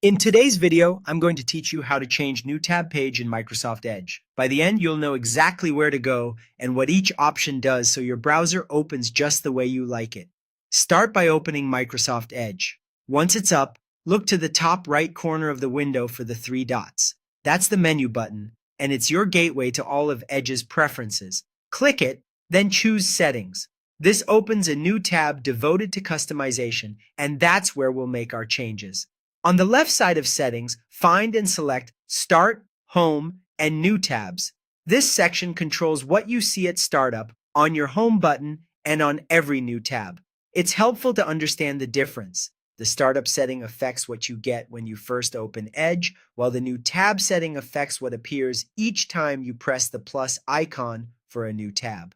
In today's video, I'm going to teach you how to change new tab page in Microsoft Edge. By the end, you'll know exactly where to go and what each option does so your browser opens just the way you like it. Start by opening Microsoft Edge. Once it's up, look to the top right corner of the window for the three dots. That's the menu button, and it's your gateway to all of Edge's preferences. Click it, then choose Settings. This opens a new tab devoted to customization, and that's where we'll make our changes. On the left side of Settings, find and select Start, Home, and New tabs. This section controls what you see at startup, on your Home button, and on every new tab. It's helpful to understand the difference. The startup setting affects what you get when you first open Edge, while the new tab setting affects what appears each time you press the plus icon for a new tab.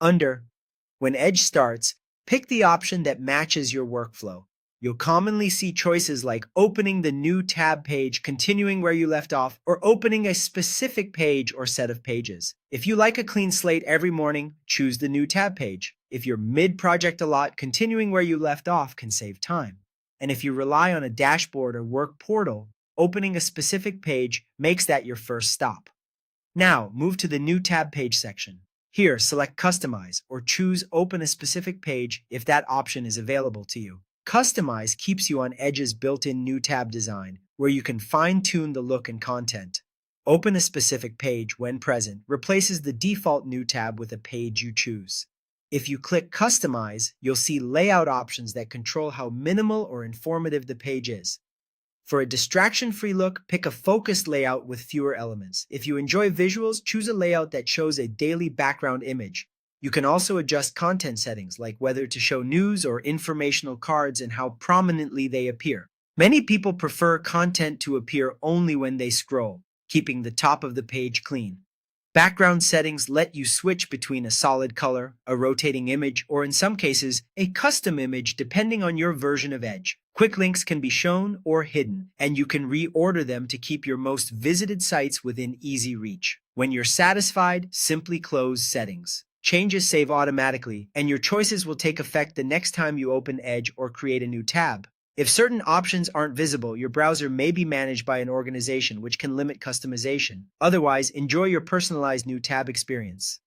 When Edge starts, pick the option that matches your workflow. You'll commonly see choices like opening the new tab page, continuing where you left off, or opening a specific page or set of pages. If you like a clean slate every morning, choose the new tab page. If you're mid-project a lot, continuing where you left off can save time. And if you rely on a dashboard or work portal, opening a specific page makes that your first stop. Now, move to the new tab page section. Here, select Customize or choose Open a specific page if that option is available to you. Customize keeps you on Edge's built-in new tab design, where you can fine-tune the look and content. Open a specific page when present replaces the default new tab with a page you choose. If you click Customize, you'll see layout options that control how minimal or informative the page is. For a distraction-free look, pick a focused layout with fewer elements. If you enjoy visuals, choose a layout that shows a daily background image. You can also adjust content settings like whether to show news or informational cards and how prominently they appear. Many people prefer content to appear only when they scroll, keeping the top of the page clean. Background settings let you switch between a solid color, a rotating image, or in some cases, a custom image depending on your version of Edge. Quick links can be shown or hidden, and you can reorder them to keep your most visited sites within easy reach. When you're satisfied, simply close Settings. Changes save automatically, and your choices will take effect the next time you open Edge or create a new tab. If certain options aren't visible, your browser may be managed by an organization, which can limit customization. Otherwise, enjoy your personalized new tab experience.